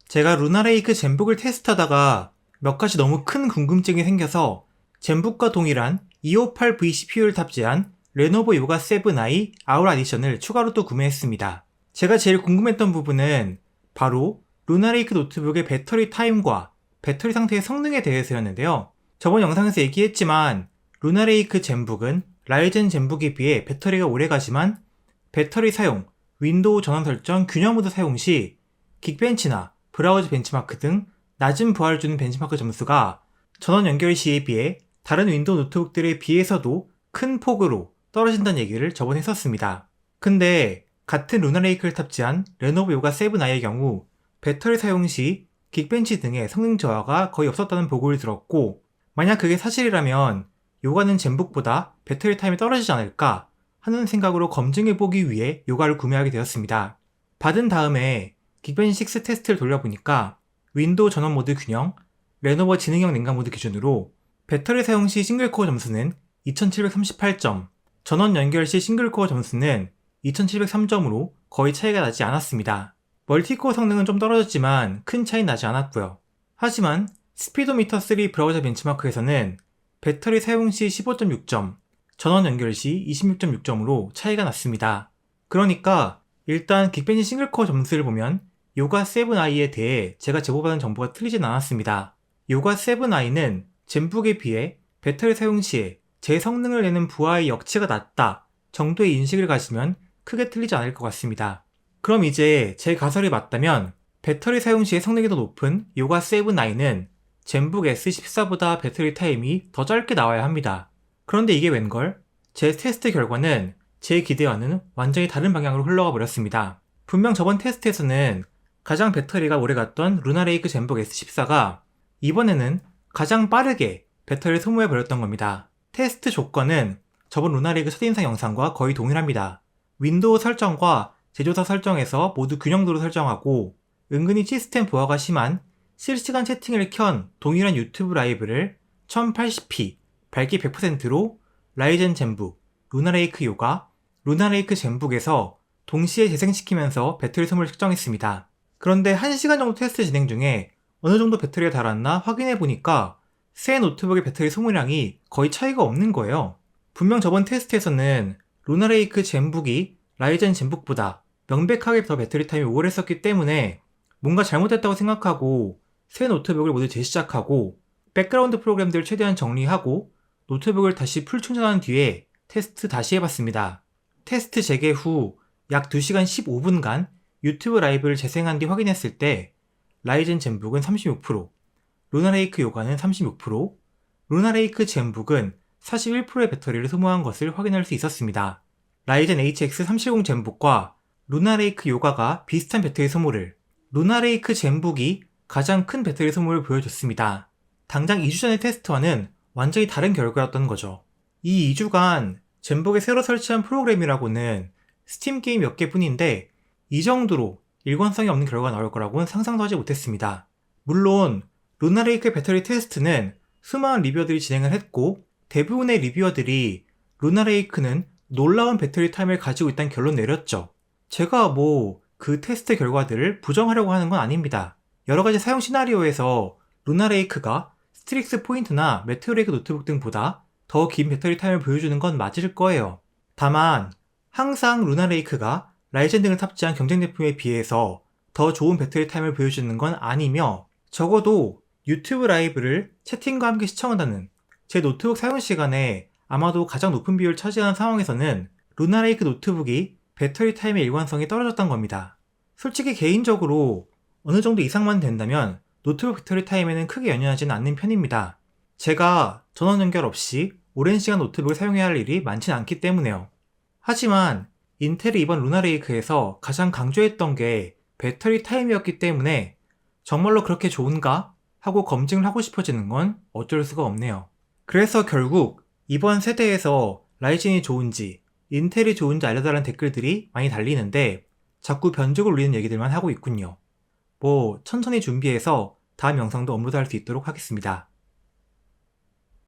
제가 루나레이크 젠북을 테스트하다가 몇 가지 너무 큰 궁금증이 생겨서 젠북과 동일한 258V CPU를 탑재한 레노버 요가 7i 아우라 에디션을 추가로 또 구매했습니다. 제가 제일 궁금했던 부분은 바로 루나레이크 노트북의 배터리 타임과 배터리 상태의 성능에 대해서였는데요. 저번 영상에서 얘기했지만 루나레이크 젠북은 라이젠 젠북에 비해 배터리가 오래가지만 배터리 사용, 윈도우 전원 설정, 균형 모드 사용 시 긱벤치나 브라우저 벤치마크 등 낮은 부하를 주는 벤치마크 점수가 전원 연결 시에 비해 다른 윈도우 노트북들에 비해서도 큰 폭으로 떨어진다는 얘기를 저번에 했었습니다. 근데 같은 루나레이크를 탑재한 레노버 요가 7i의 경우 배터리 사용 시 긱벤치 등의 성능 저하가 거의 없었다는 보고를 들었고, 만약 그게 사실이라면 요가는 젠북보다 배터리 타임이 떨어지지 않을까 하는 생각으로 검증해보기 위해 요가를 구매하게 되었습니다. 받은 다음에 긱벤치 6 테스트를 돌려보니까 윈도우 전원 모드 균형, 레노버 지능형 냉각 모드 기준으로 배터리 사용 시 싱글코어 점수는 2738점, 전원 연결 시 싱글코어 점수는 2703점으로 거의 차이가 나지 않았습니다. 멀티코어 성능은 좀 떨어졌지만 큰 차이 나지 않았고요. 하지만 스피도미터 3 브라우저 벤치마크에서는 배터리 사용 시 15.6점, 전원 연결 시 26.6점으로 차이가 났습니다. 그러니까 일단 긱벤치 싱글코어 점수를 보면 요가 7i에 대해 제가 제보받은 정보가 틀리진 않았습니다. 요가 7i는 젠북에 비해 배터리 사용 시에 제 성능을 내는 부하의 역치가 낮다 정도의 인식을 가지면 크게 틀리지 않을 것 같습니다. 그럼 이제 제 가설이 맞다면 배터리 사용 시에 성능이 더 높은 요가 7i는 젠북 S14보다 배터리 타임이 더 짧게 나와야 합니다. 그런데 이게 웬걸? 제 테스트 결과는 제 기대와는 완전히 다른 방향으로 흘러가 버렸습니다. 분명 저번 테스트에서는 가장 배터리가 오래갔던 루나레이크 젠북 S14가 이번에는 가장 빠르게 배터리를 소모해 버렸던 겁니다. 테스트 조건은 저번 루나레이크 첫인상 영상과 거의 동일합니다. 윈도우 설정과 제조사 설정에서 모두 균형도로 설정하고, 은근히 시스템 부하가 심한 실시간 채팅을 켠 동일한 유튜브 라이브를 1080p 밝기 100%로 라이젠 젠북, 루나레이크 요가, 루나레이크 젠북에서 동시에 재생시키면서 배터리 소모를 측정했습니다. 그런데 1시간 정도 테스트 진행 중에 어느 정도 배터리가 닳았나 확인해보니까 새 노트북의 배터리 소모량이 거의 차이가 없는 거예요. 분명 저번 테스트에서는 루나레이크 젠북이 라이젠 젠북보다 명백하게 더 배터리 타임이 오래 썼기 때문에 뭔가 잘못됐다고 생각하고 새 노트북을 모두 재시작하고 백그라운드 프로그램들을 최대한 정리하고 노트북을 다시 풀 충전한 뒤에 테스트 다시 해봤습니다. 테스트 재개 후 약 2시간 15분간 유튜브 라이브를 재생한 뒤 확인했을 때 라이젠 젠북은 36%, 루나레이크 요가는 36%, 루나레이크 젠북은 41%의 배터리를 소모한 것을 확인할 수 있었습니다. 라이젠 HX370 젠북과 루나레이크 요가가 비슷한 배터리 소모를, 루나레이크 젠북이 가장 큰 배터리 소모를 보여줬습니다. 당장 2주 전의 테스트와는 완전히 다른 결과였던 거죠. 이 2주간 젠북에 새로 설치한 프로그램이라고는 스팀 게임 몇 개뿐인데 이 정도로 일관성이 없는 결과가 나올 거라고는 상상도 하지 못했습니다. 물론 루나레이크 배터리 테스트는 수많은 리뷰어들이 진행을 했고 대부분의 리뷰어들이 루나레이크는 놀라운 배터리 타임을 가지고 있다는 결론 내렸죠. 제가 그 테스트 결과들을 부정하려고 하는 건 아닙니다. 여러 가지 사용 시나리오에서 루나레이크가 스트릭스 포인트나 메테오레이크 노트북 등보다 더 긴 배터리 타임을 보여주는 건 맞을 거예요. 다만 항상 루나레이크가 라이젠 등을 탑재한 경쟁 제품에 비해서 더 좋은 배터리 타임을 보여주는 건 아니며, 적어도 유튜브 라이브를 채팅과 함께 시청한다는 제 노트북 사용 시간에 아마도 가장 높은 비율을 차지하는 상황에서는 루나레이크 노트북이 배터리 타임의 일관성이 떨어졌던 겁니다. 솔직히 개인적으로 어느 정도 이상만 된다면 노트북 배터리 타임에는 크게 연연하지는 않는 편입니다. 제가 전원 연결 없이 오랜 시간 노트북을 사용해야 할 일이 많진 않기 때문에요. 하지만 인텔이 이번 루나레이크에서 가장 강조했던 게 배터리 타임이었기 때문에 정말로 그렇게 좋은가? 하고 검증을 하고 싶어지는 건 어쩔 수가 없네요. 그래서 결국 이번 세대에서 라이젠이 좋은지 인텔이 좋은지 알려달라는 댓글들이 많이 달리는데 자꾸 변죽을 울리는 얘기들만 하고 있군요. 천천히 준비해서 다음 영상도 업로드할 수 있도록 하겠습니다.